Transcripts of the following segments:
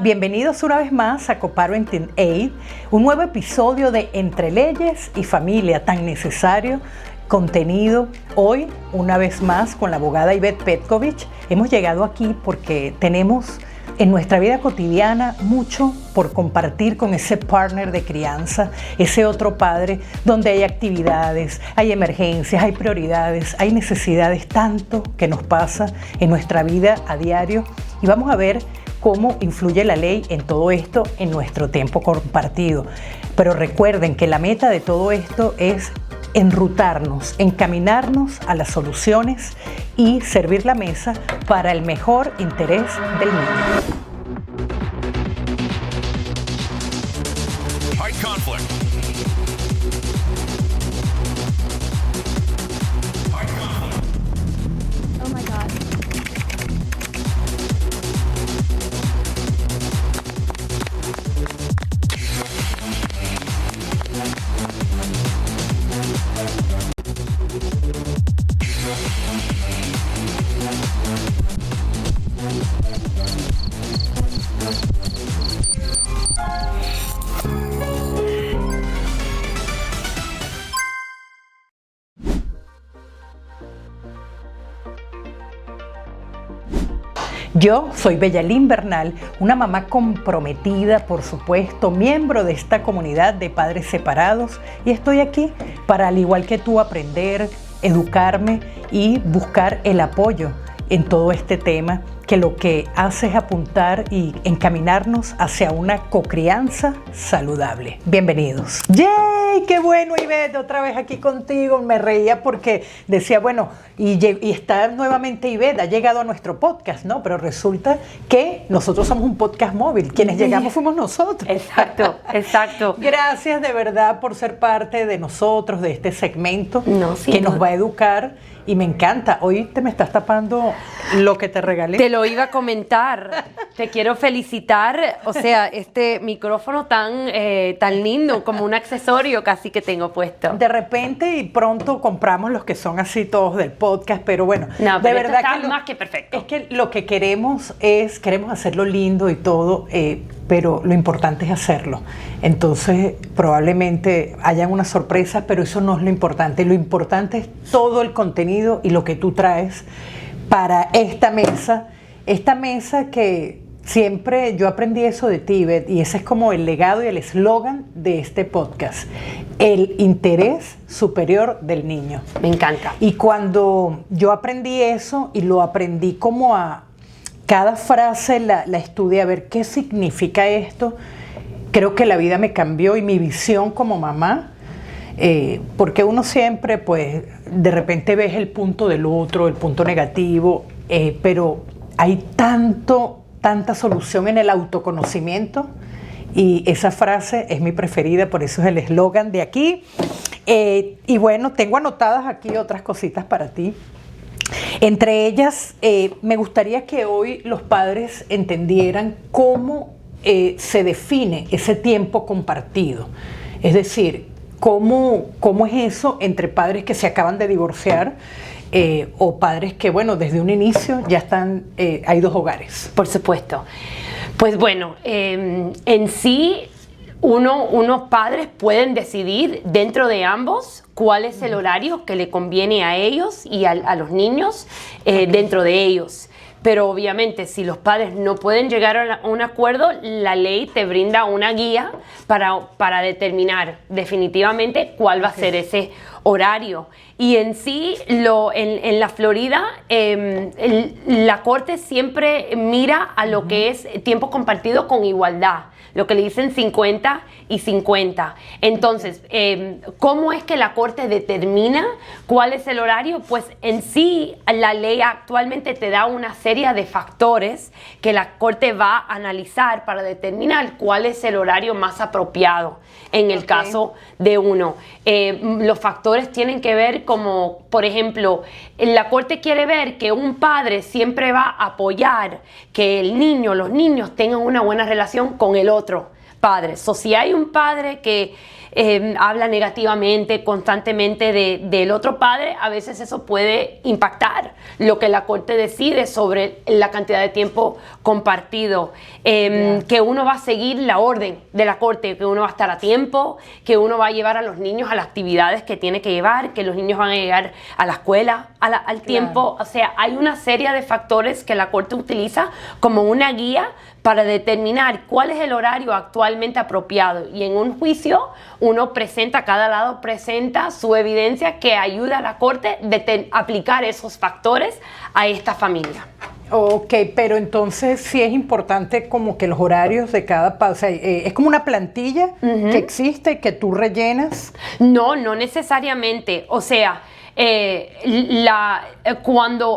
Bienvenidos una vez más a Coparenting Aid, un nuevo episodio de Entre Leyes y Familia, tan necesario contenido. Hoy, una vez más, con la abogada Ivette Petkovic, hemos llegado aquí porque tenemos en nuestra vida cotidiana mucho por compartir con ese partner de crianza, ese otro padre, donde hay actividades, hay emergencias, hay prioridades, hay necesidades, tanto que nos pasa en nuestra vida a diario. Y vamos a ver cómo influye la ley en todo esto, en nuestro tiempo compartido. Pero recuerden que la meta de todo esto es enrutarnos, encaminarnos a las soluciones y servir la mesa para el mejor interés del niño. High conflict. Oh my God. Yo soy Bellalín Bernal, una mamá comprometida, por supuesto, miembro de esta comunidad de padres separados, y estoy aquí para, al igual que tú, aprender, educarme y buscar el apoyo en todo este tema, que lo que hace es apuntar y encaminarnos hacia una cocrianza saludable. Bienvenidos. ¡Yay! ¡Qué bueno, Ivette! Otra vez aquí contigo. Me reía porque decía, bueno, y está nuevamente Ivette, ha llegado a nuestro podcast, ¿no? Pero resulta que nosotros somos un podcast móvil. Quienes llegamos fuimos nosotros. Exacto, exacto. Gracias de verdad por ser parte de nosotros, de este segmento que nos va a educar. Y me encanta. Hoy te me estás tapando lo que te regalé. Te lo iba a comentar. Te quiero felicitar. O sea, este micrófono tan lindo, como un accesorio casi que tengo puesto. De repente y pronto compramos los que son así todos del podcast, pero bueno, no, de pero verdad está que más que perfecto. Es que lo que queremos hacerlo lindo y todo, pero lo importante es hacerlo. Entonces, probablemente hayan unas sorpresas, pero eso no es lo importante. Lo importante es todo el contenido y lo que tú traes para esta mesa que siempre yo aprendí eso de ti, Ivette, y ese es como el legado y el eslogan de este podcast: el interés superior del niño. Me encanta. Y cuando yo aprendí eso, y lo aprendí como a cada frase la estudié a ver qué significa esto, creo que la vida me cambió y mi visión como mamá, porque uno siempre, pues, de repente ves el punto del otro, el punto negativo, pero hay tanta solución en el autoconocimiento, y esa frase es mi preferida, por eso es el eslogan de aquí. Y bueno, tengo anotadas aquí otras cositas para ti. Entre ellas, me gustaría que hoy los padres entendieran cómo se define ese tiempo compartido. Es decir, cómo es eso entre padres que se acaban de divorciar o padres que, bueno, desde un inicio ya están, hay dos hogares. Por supuesto. Pues bueno, en sí, unos padres pueden decidir dentro de ambos cuál es el horario que le conviene a ellos y a los niños dentro de ellos. Pero obviamente, si los padres no pueden llegar a un acuerdo, la ley te brinda una guía para determinar definitivamente cuál va a ser ese horario. Y en sí, en la Florida, la Corte siempre mira a lo que es tiempo compartido con igualdad, lo que le dicen 50 y 50. Entonces, ¿cómo es que la Corte determina cuál es el horario? Pues en sí, la ley actualmente te da una serie de factores que la Corte va a analizar para determinar cuál es el horario más apropiado en el caso de uno. Los factores tienen que ver como, por ejemplo, la Corte quiere ver que un padre siempre va a apoyar que los niños tengan una buena relación con el otro, padres. O si hay un padre que habla negativamente constantemente del otro padre, a veces eso puede impactar lo que la corte decide sobre la cantidad de tiempo compartido, que uno va a seguir la orden de la corte, que uno va a estar a tiempo, que uno va a llevar a los niños a las actividades que tiene que llevar, que los niños van a llegar a la escuela al tiempo. O sea, hay una serie de factores que la corte utiliza como una guía para determinar cuál es el horario actualmente apropiado. Y en un juicio, cada lado presenta su evidencia que ayuda a la corte a aplicar esos factores a esta familia. Ok, pero entonces sí es importante como que los horarios de cada padre, o sea, es como una plantilla que existe, que tú rellenas. No necesariamente. O sea,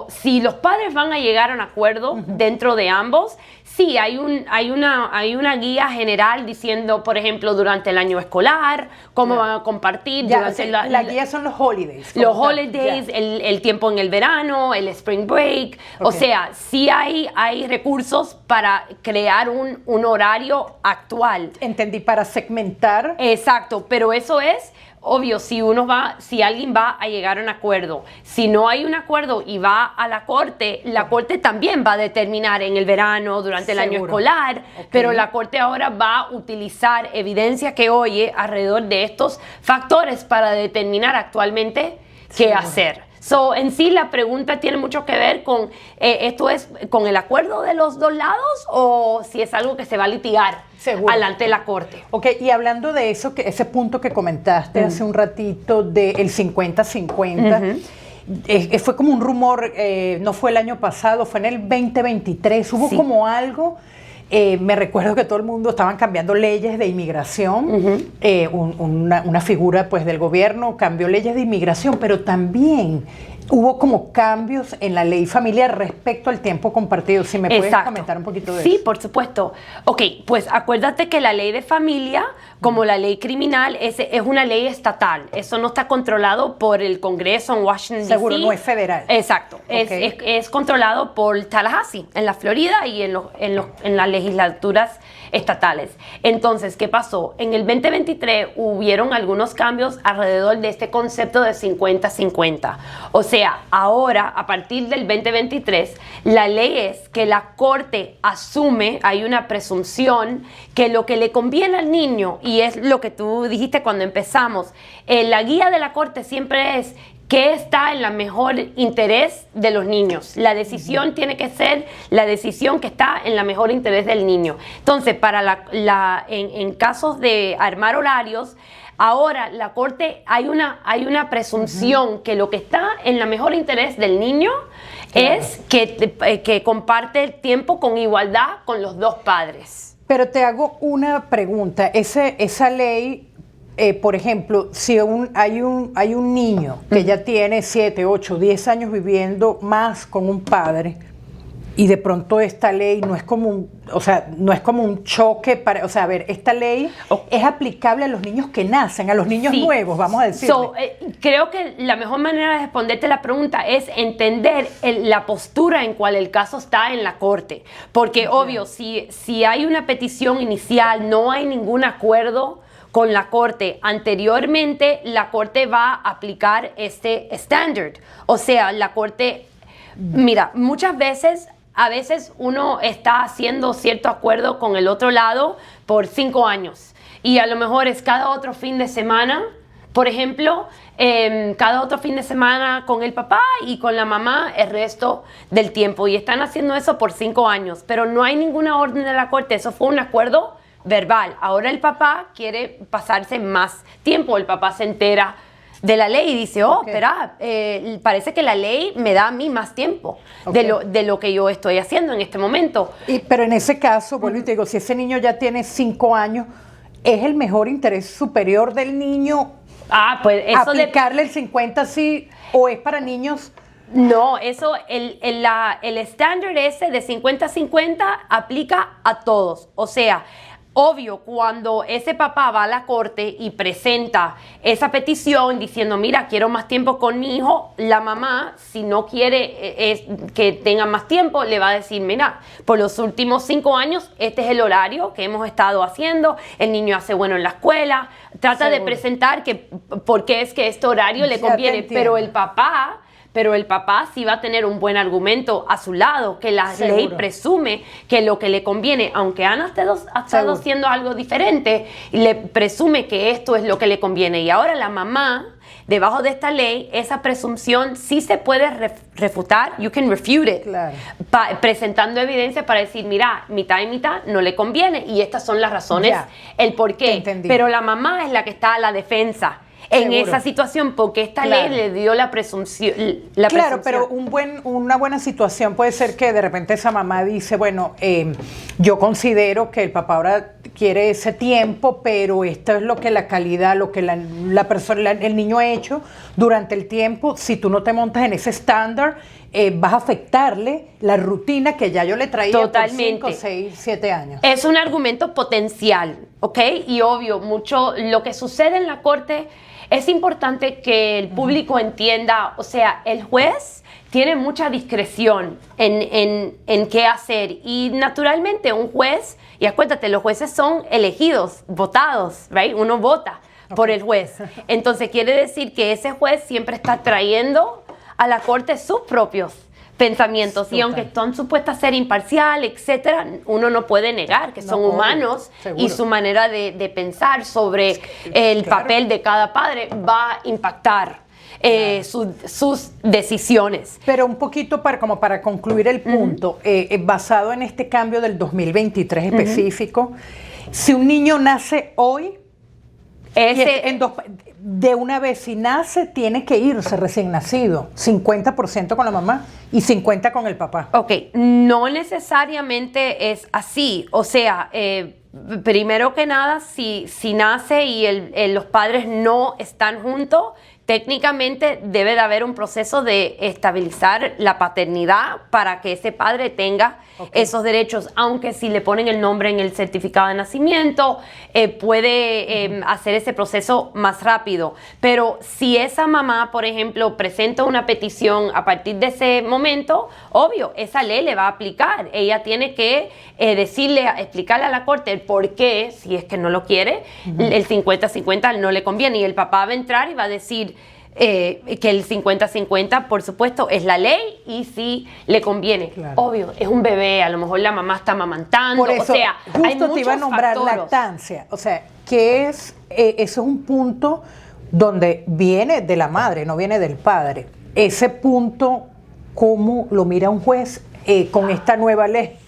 si los padres van a llegar a un acuerdo dentro de ambos, sí, hay una guía general diciendo, por ejemplo, durante el año escolar, cómo van a compartir. La guía son los holidays. Los holidays, el tiempo en el verano, el spring break. O sea, sí hay recursos para crear un horario actual. Entendí, para segmentar. Exacto, pero eso es obvio, si alguien va a llegar a un acuerdo. Si no hay un acuerdo y va a la corte también va a determinar en el verano, durante el año escolar, pero la corte ahora va a utilizar evidencia que oye alrededor de estos factores para determinar actualmente qué hacer. En sí la pregunta tiene mucho que ver con, ¿esto es con el acuerdo de los dos lados o si es algo que se va a litigar ante la corte? Ok, y hablando de eso, ese punto que comentaste hace un ratito del 50-50, fue como un rumor, no fue el año pasado, fue en el 2023, hubo como algo. Me recuerdo que todo el mundo estaban cambiando leyes de inmigración, una figura pues del gobierno cambió leyes de inmigración, pero también hubo como cambios en la ley familiar respecto al tiempo compartido. Si me puedes comentar un poquito de eso. Sí, por supuesto. Ok, pues acuérdate que la ley de familia, como la ley criminal, es una ley estatal. Eso no está controlado por el Congreso en Washington, D.C. Seguro, no es federal. Exacto. Es controlado por Tallahassee, en la Florida, y en las legislaturas estatales. Entonces, ¿qué pasó? En el 2023 hubieron algunos cambios alrededor de este concepto de 50-50. O sea, ahora, a partir del 2023, la ley es que la corte asume, hay una presunción, que lo que le conviene al niño, y es lo que tú dijiste cuando empezamos, la guía de la corte siempre es qué está en el mejor interés de los niños. La decisión tiene que ser la decisión que está en el mejor interés del niño. Entonces, en casos de armar horarios, ahora la corte hay una presunción que lo que está en el mejor interés del niño es que comparte el tiempo con igualdad con los dos padres. Pero te hago una pregunta. Esa ley, por ejemplo, si hay un niño que ya tiene 7, 8, 10 años viviendo más con un padre y de pronto esta ley no es como un choque para, a ver, esta ley es aplicable a los niños que nacen, a los niños nuevos, vamos a decirle. Creo que la mejor manera de responderte la pregunta es entender la postura en cual el caso está en la corte, porque obvio, si hay una petición inicial, no hay ningún acuerdo con la corte. Anteriormente, la corte va a aplicar este estándar. O sea, la corte, mira, a veces uno está haciendo cierto acuerdo con el otro lado por 5 años. Y a lo mejor es cada otro fin de semana, por ejemplo, cada otro fin de semana con el papá y con la mamá el resto del tiempo. Y están haciendo eso por 5 años. Pero no hay ninguna orden de la corte. Eso fue un acuerdo verbal. Ahora el papá quiere pasarse más tiempo. El papá se entera de la ley y dice, espera, parece que la ley me da a mí más tiempo de lo que yo estoy haciendo en este momento. Pero en ese caso, vuelvo y te digo, si ese niño ya tiene 5 años, ¿es el mejor interés superior del niño pues eso aplicarle el 50 sí o es para niños? No, eso, el estándar ese de 50-50 aplica a todos. O sea, obvio, cuando ese papá va a la corte y presenta esa petición diciendo, mira, quiero más tiempo con mi hijo, la mamá, si no quiere que tenga más tiempo, le va a decir, mira, por los últimos 5 años, este es el horario que hemos estado haciendo, el niño hace bueno en la escuela, trata de presentar que por qué es que este horario le conviene, pero el papá sí va a tener un buen argumento a su lado, que la ley presume que lo que le conviene, aunque Ana ha estado haciendo algo diferente, le presume que esto es lo que le conviene. Y ahora la mamá, debajo de esta ley, esa presunción sí se puede refutar, you can refute it, claro. Presentando evidencia para decir, mira, mitad y mitad no le conviene, y estas son las razones, el por qué. Pero la mamá es la que está a la defensa en esa situación, porque esta ley le dio la presunción. Claro, pero una buena situación puede ser que de repente esa mamá dice, bueno, yo considero que el papá ahora quiere ese tiempo, pero esto es lo que la calidad, lo que la persona, el niño ha hecho durante el tiempo. Si tú no te montas en ese estándar, vas a afectarle la rutina que ya yo le traía totalmente por 5, 6, 7 años. Es un argumento potencial, ¿ok? Y obvio, mucho lo que sucede en la corte. Es importante que el público entienda, o sea, el juez tiene mucha discreción en qué hacer. Y naturalmente un juez, y acuérdate, los jueces son elegidos, votados, right? Uno vota por el juez. Entonces quiere decir que ese juez siempre está trayendo a la corte sus propios pensamientos. Super. Y aunque son supuestas ser imparcial, etcétera, uno no puede negar que son humanos, y su manera de pensar sobre el papel de cada padre va a impactar sus decisiones. Pero un poquito para concluir el punto, basado en este cambio del 2023 específico, si un niño nace hoy, de una vez, si nace, tiene que irse recién nacido, 50% con la mamá y 50% con el papá. Ok, no necesariamente es así. O sea, primero que nada, si nace y los padres no están juntos, técnicamente debe de haber un proceso de estabilizar la paternidad para que ese padre tenga esos derechos, aunque si le ponen el nombre en el certificado de nacimiento, puede hacer ese proceso más rápido. Pero si esa mamá, por ejemplo, presenta una petición a partir de ese momento, obvio, esa ley le va a aplicar. Ella tiene que explicarle a la corte el por qué, si es que no lo quiere, el 50-50 no le conviene. Y el papá va a entrar y va a decir que el 50-50, por supuesto, es la ley y sí le conviene. Claro. Obvio, es un bebé, a lo mejor la mamá está amamantando. Por eso, o sea, justo hay muchos te iba a nombrar factores. Lactancia. O sea, que eso es un punto donde viene de la madre, no viene del padre. Ese punto, ¿cómo lo mira un juez con esta nueva ley?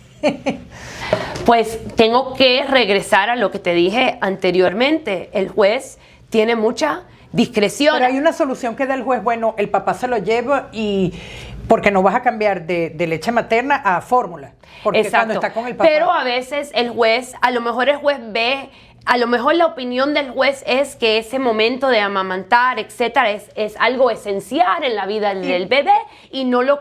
Pues tengo que regresar a lo que te dije anteriormente. El juez tiene mucha discreción. Pero hay una solución que da el juez, bueno, el papá se lo lleva y porque no vas a cambiar de leche materna a fórmula. Porque exacto. Cuando está con el papá. Pero a veces el juez, a lo mejor el juez ve, a lo mejor la opinión del juez es que ese momento de amamantar, etcétera, es algo esencial en la vida del bebé y no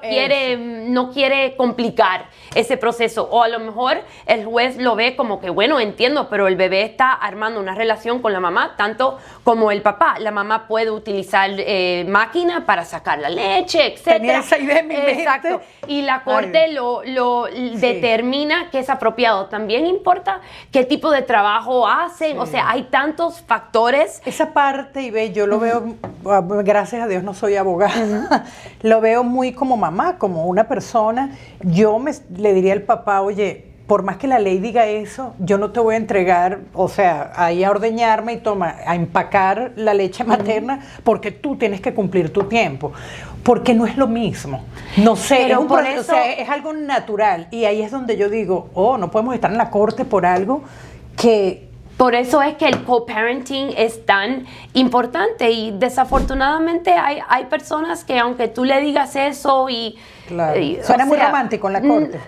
quiere complicar ese proceso. O a lo mejor el juez lo ve como que, bueno, entiendo, pero el bebé está armando una relación con la mamá, tanto como el papá. La mamá puede utilizar máquina para sacar la leche, etcétera. Tenía esa idea en mi mente. Exacto. Y la corte lo determina que es apropiado. También importa qué tipo de trabajo hacen. O sea, hay tantos factores. Esa parte, Ibe, yo lo veo, gracias a Dios no soy abogada, lo veo muy como mamá, como una persona. Yo le diría al papá, oye, por más que la ley diga eso, yo no te voy a entregar, o sea, ahí a ordeñarme y a empacar la leche materna, porque tú tienes que cumplir tu tiempo. Porque no es lo mismo. No sé, pero o sea, es algo natural. Y ahí es donde yo digo, no podemos estar en la corte por algo que... Por eso es que el co-parenting es tan importante y desafortunadamente hay personas que aunque tú le digas eso Claro. Suena muy romántico en la corte.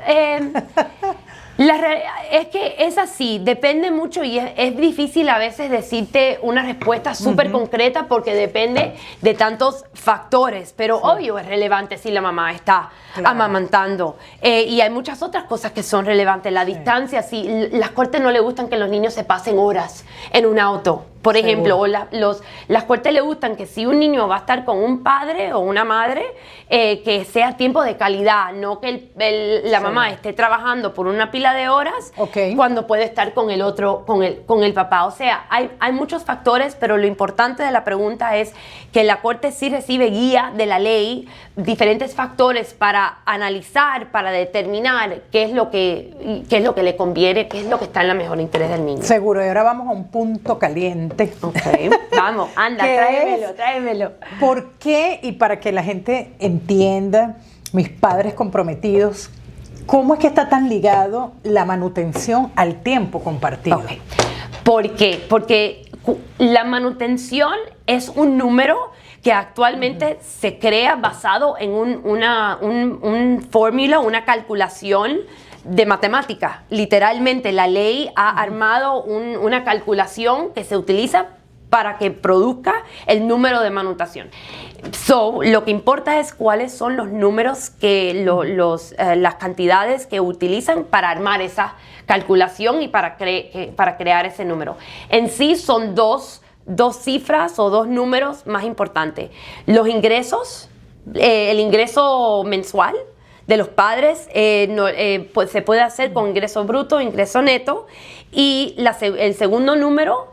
Es que es así, depende mucho y es difícil a veces decirte una respuesta súper concreta porque depende de tantos factores, pero obvio es relevante si la mamá está amamantando y hay muchas otras cosas que son relevantes, la distancia, si las cortes no le gustan que los niños se pasen horas en un auto. Por ejemplo, o las cortes le gustan que si un niño va a estar con un padre o una madre, que sea tiempo de calidad, no que la mamá esté trabajando por una pila de horas cuando puede estar con el otro, con el papá. O sea, hay muchos factores, pero lo importante de la pregunta es que la corte sí recibe guía de la ley, diferentes factores para analizar, para determinar qué es lo que le conviene, qué es lo que está en la mejor interés del niño. Seguro, y ahora vamos a un punto caliente. Okay. Vamos, anda, tráemelo. ¿Por qué? Y para que la gente entienda, mis padres comprometidos, ¿cómo es que está tan ligado la manutención al tiempo compartido? Okay. ¿Por qué? Porque la manutención es un número que actualmente se crea basado en una fórmula, una calculación de matemática. Literalmente la ley ha armado una calculación que se utiliza para que produzca el número de manutención. Lo que importa es cuáles son los números las cantidades que utilizan para armar esa calculación y para crear ese número. En sí son dos cifras o dos números más importantes. Los ingresos, el ingreso mensual de los padres pues se puede hacer con ingreso bruto, ingreso neto, y el segundo número,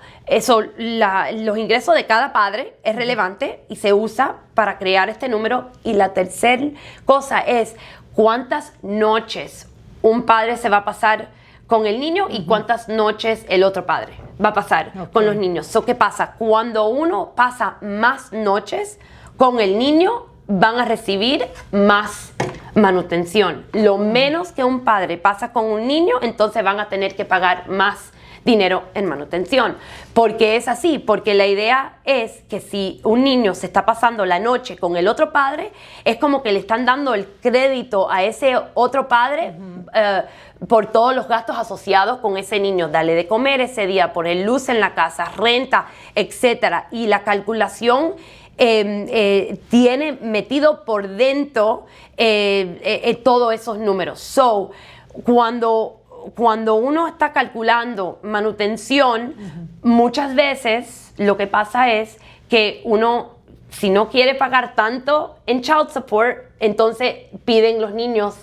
los ingresos de cada padre es relevante y se usa para crear este número. Y la tercera cosa es cuántas noches un padre se va a pasar con el niño y cuántas noches el otro padre va a pasar con los niños. ¿Qué pasa? Cuando uno pasa más noches con el niño, van a recibir más manutención. Lo menos que un padre pasa con un niño, entonces van a tener que pagar más dinero en manutención. Porque es así, porque la idea es que si un niño se está pasando la noche con el otro padre, es como que le están dando el crédito a ese otro padre por todos los gastos asociados con ese niño. Darle de comer ese día, poner luz en la casa, renta, etc. Y la calculación tiene metido por dentro todos esos números. Cuando uno está calculando manutención, muchas veces lo que pasa es que uno, si no quiere pagar tanto en child support, entonces piden los niños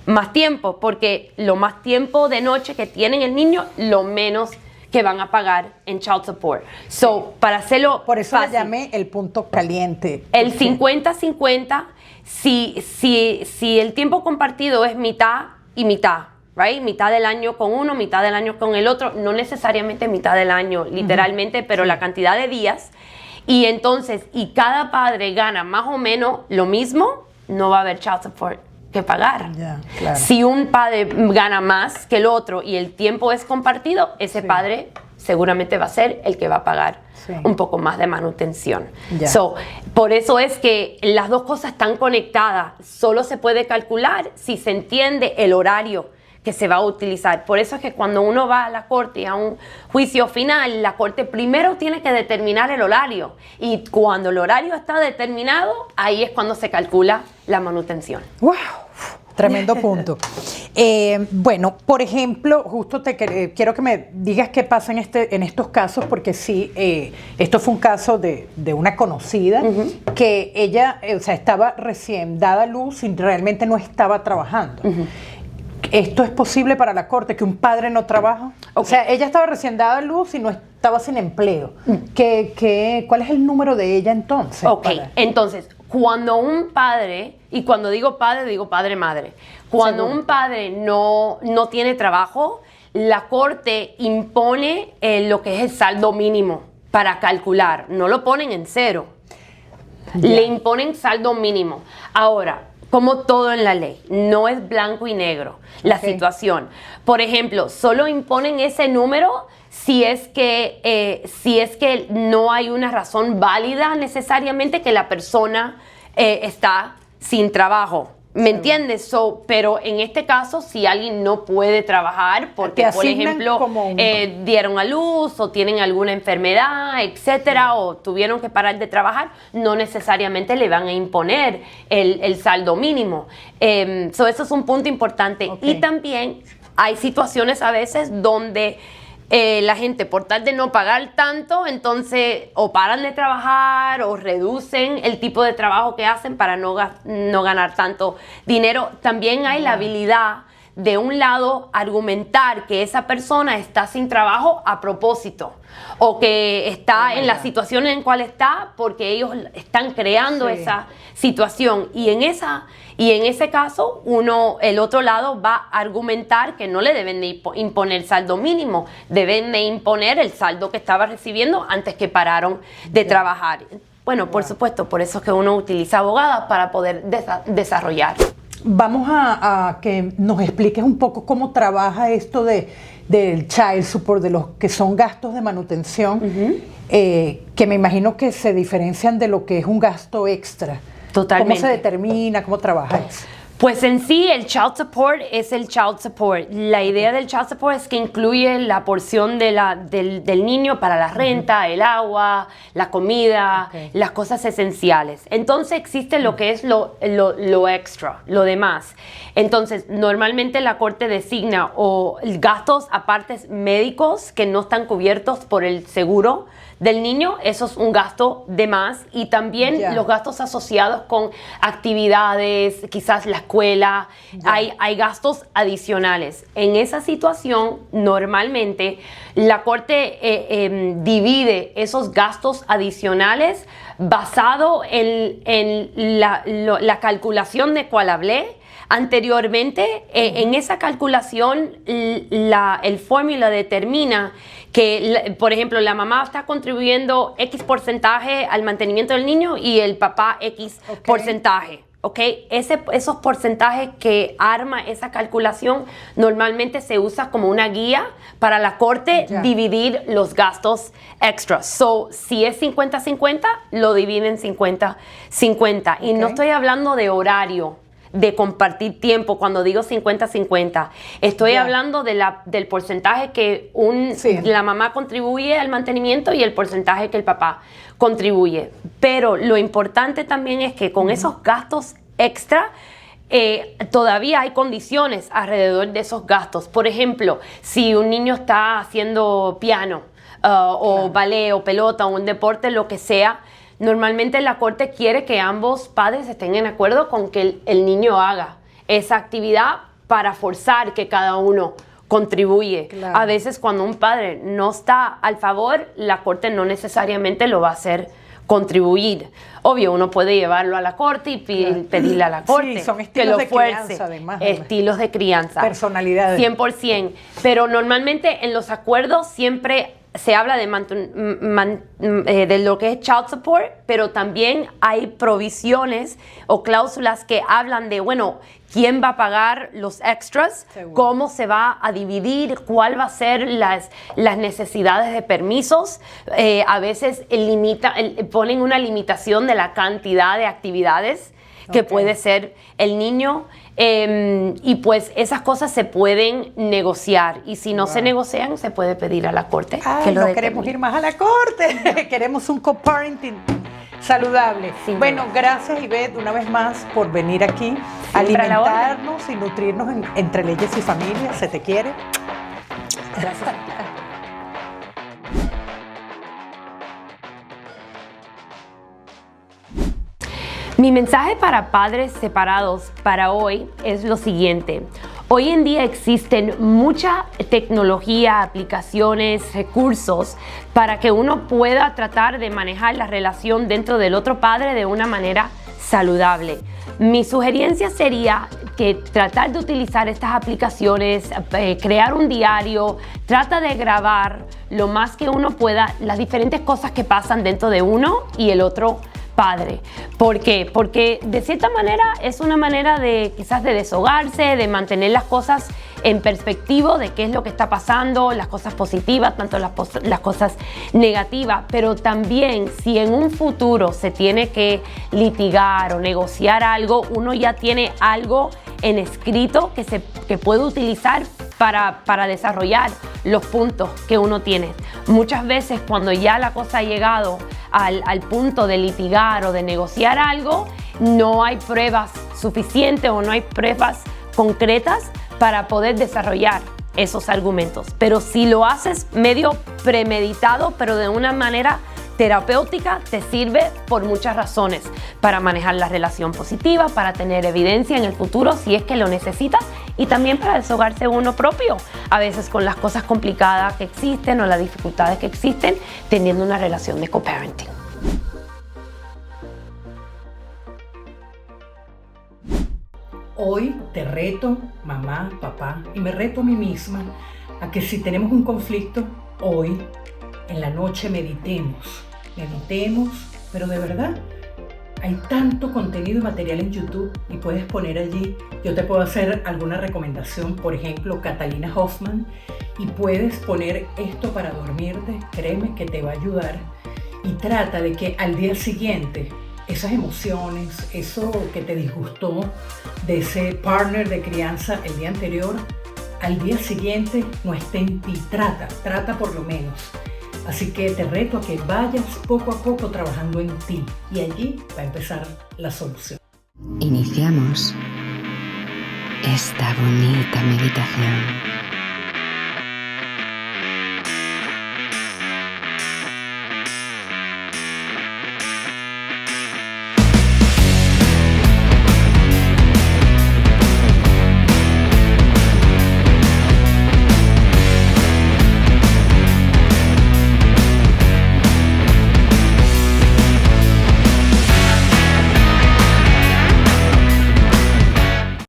más tiempo, porque lo más tiempo de noche que tienen el niño, lo menos que van a pagar en child support. Para hacerlo por eso fácil, le llamé el punto caliente. El 50-50, si el tiempo compartido es mitad y mitad, right? Mitad del año con uno, mitad del año con el otro, no necesariamente mitad del año, literalmente, pero la cantidad de días. Y entonces, cada padre gana más o menos lo mismo, no va a haber child support que pagar. Claro. Si un padre gana más que el otro y el tiempo es compartido, ese padre seguramente va a ser el que va a pagar un poco más de manutención. Por eso es que las dos cosas están conectadas. Solo se puede calcular si se entiende el horario que se va a utilizar. Por eso es que cuando uno va a la corte, a un juicio final, la corte primero tiene que determinar el horario. Y cuando el horario está determinado, ahí es cuando se calcula la manutención. ¡Wow! Tremendo punto. Bueno, por ejemplo, justo quiero que me digas qué pasa en estos casos, porque sí, esto fue un caso de una conocida que ella, estaba recién dada a luz y realmente no estaba trabajando. ¿Esto es posible para la corte, que un padre no trabaja? O sea, ella estaba recién dada a luz y no estaba sin empleo. ¿Cuál es el número de ella entonces? Entonces, cuando un padre, y cuando digo padre-madre, cuando un padre no tiene trabajo, la corte impone lo que es el saldo mínimo para calcular. No lo ponen en cero. Le imponen saldo mínimo. Ahora, como todo en la ley, no es blanco y negro la situación. Por ejemplo, solo imponen ese número si es que no hay una razón válida necesariamente que la persona está sin trabajo. ¿Me entiendes? Pero en este caso, si alguien no puede trabajar porque, por ejemplo, dieron a luz o tienen alguna enfermedad, etcétera, o tuvieron que parar de trabajar, no necesariamente le van a imponer el saldo mínimo. Eso es un punto importante. Y también hay situaciones a veces donde la gente, por tal de no pagar tanto, entonces o paran de trabajar o reducen el tipo de trabajo que hacen para no ganar tanto dinero. También hay la habilidad de un lado argumentar que esa persona está sin trabajo a propósito o que está en la situación en la cual está porque ellos están creando esa situación, y en ese caso el otro lado va a argumentar que no le deben de imponer saldo mínimo, deben de imponer el saldo que estaba recibiendo antes que pararon de trabajar. Bueno, por supuesto, por eso es que uno utiliza abogadas para poder desarrollar. Vamos a que nos expliques un poco cómo trabaja esto del child support, de los que son gastos de manutención, que me imagino que se diferencian de lo que es un gasto extra. Totalmente. ¿Cómo se determina? ¿Cómo trabaja eso? Pues en sí el child support es el child support. La idea del child support es que incluye la porción del niño para la renta, el agua, la comida, las cosas esenciales. Entonces existe lo que es lo extra, lo demás. Entonces normalmente la corte designa o gastos apartes médicos que no están cubiertos por el seguro del niño, eso es un gasto de más, y también los gastos asociados con actividades, quizás la escuela, hay gastos adicionales. En esa situación, normalmente, la corte divide esos gastos adicionales basado en la calculación de cual hablé anteriormente. En esa calculación, el fórmula determina que, por ejemplo, la mamá está contribuyendo X porcentaje al mantenimiento del niño y el papá X porcentaje. Esos porcentajes que arma esa calculación normalmente se usa como una guía para la corte dividir los gastos extras. Si es 50-50, lo dividen 50-50. Y no estoy hablando de horario, de compartir tiempo. Cuando digo 50-50, estoy hablando del porcentaje que la mamá contribuye al mantenimiento y el porcentaje que el papá contribuye. Pero lo importante también es que con esos gastos extra, todavía hay condiciones alrededor de esos gastos. Por ejemplo, si un niño está haciendo piano o ballet o pelota o un deporte, lo que sea, normalmente la corte quiere que ambos padres estén en acuerdo con que el niño haga esa actividad para forzar que cada uno contribuye. A veces cuando un padre no está al favor, la corte no necesariamente lo va a hacer contribuir. Obvio, uno puede llevarlo a la corte y pedirle a la corte son que lo de fuerce. Crianza, además. Estilos de crianza. Personalidades. 100%. Pero normalmente en los acuerdos siempre se habla de lo que es child support, pero también hay provisiones o cláusulas que hablan de, bueno, quién va a pagar los extras, cómo se va a dividir, cuál va a ser las necesidades de permisos. A veces ponen una limitación de la cantidad de actividades que puede ser el niño. Y pues esas cosas se pueden negociar, y si no se negocian, se puede pedir a la corte que lo no determine. Queremos ir más a la corte. Queremos un co-parenting saludable. Bueno, gracias, Ivette, una vez más por venir aquí, alimentarnos y nutrirnos entre leyes y familias. Se te quiere. Gracias. Mi mensaje para padres separados para hoy es lo siguiente. Hoy en día existen mucha tecnología, aplicaciones, recursos para que uno pueda tratar de manejar la relación dentro del otro padre de una manera saludable. Mi sugerencia sería que tratar de utilizar estas aplicaciones, crear un diario, trata de grabar lo más que uno pueda las diferentes cosas que pasan dentro de uno y el otro padre. ¿Por qué? Porque de cierta manera es una manera de quizás de deshogarse, de mantener las cosas en perspectiva de qué es lo que está pasando, las cosas positivas, tanto las cosas negativas, pero también si en un futuro se tiene que litigar o negociar algo, uno ya tiene algo en escrito que puede utilizar para desarrollar los puntos que uno tiene. Muchas veces cuando ya la cosa ha llegado al punto de litigar o de negociar algo, no hay pruebas suficientes o no hay pruebas concretas para poder desarrollar esos argumentos. Pero si lo haces medio premeditado, pero de una manera terapéutica, te sirve por muchas razones, para manejar la relación positiva, para tener evidencia en el futuro si es que lo necesitas, y también para deshogarse uno propio, a veces con las cosas complicadas que existen o las dificultades que existen teniendo una relación de co-parenting. Hoy te reto, mamá, papá, y me reto a mí misma a que si tenemos un conflicto, hoy en la noche meditemos, pero de verdad hay tanto contenido y material en YouTube y puedes poner allí, yo te puedo hacer alguna recomendación, por ejemplo, Catalina Hoffman, y puedes poner esto para dormirte, créeme que te va a ayudar, y trata de que al día siguiente esas emociones, eso que te disgustó de ese partner de crianza el día anterior, al día siguiente no esté en ti, trata por lo menos. Así que te reto a que vayas poco a poco trabajando en ti y allí va a empezar la solución. Iniciamos esta bonita meditación.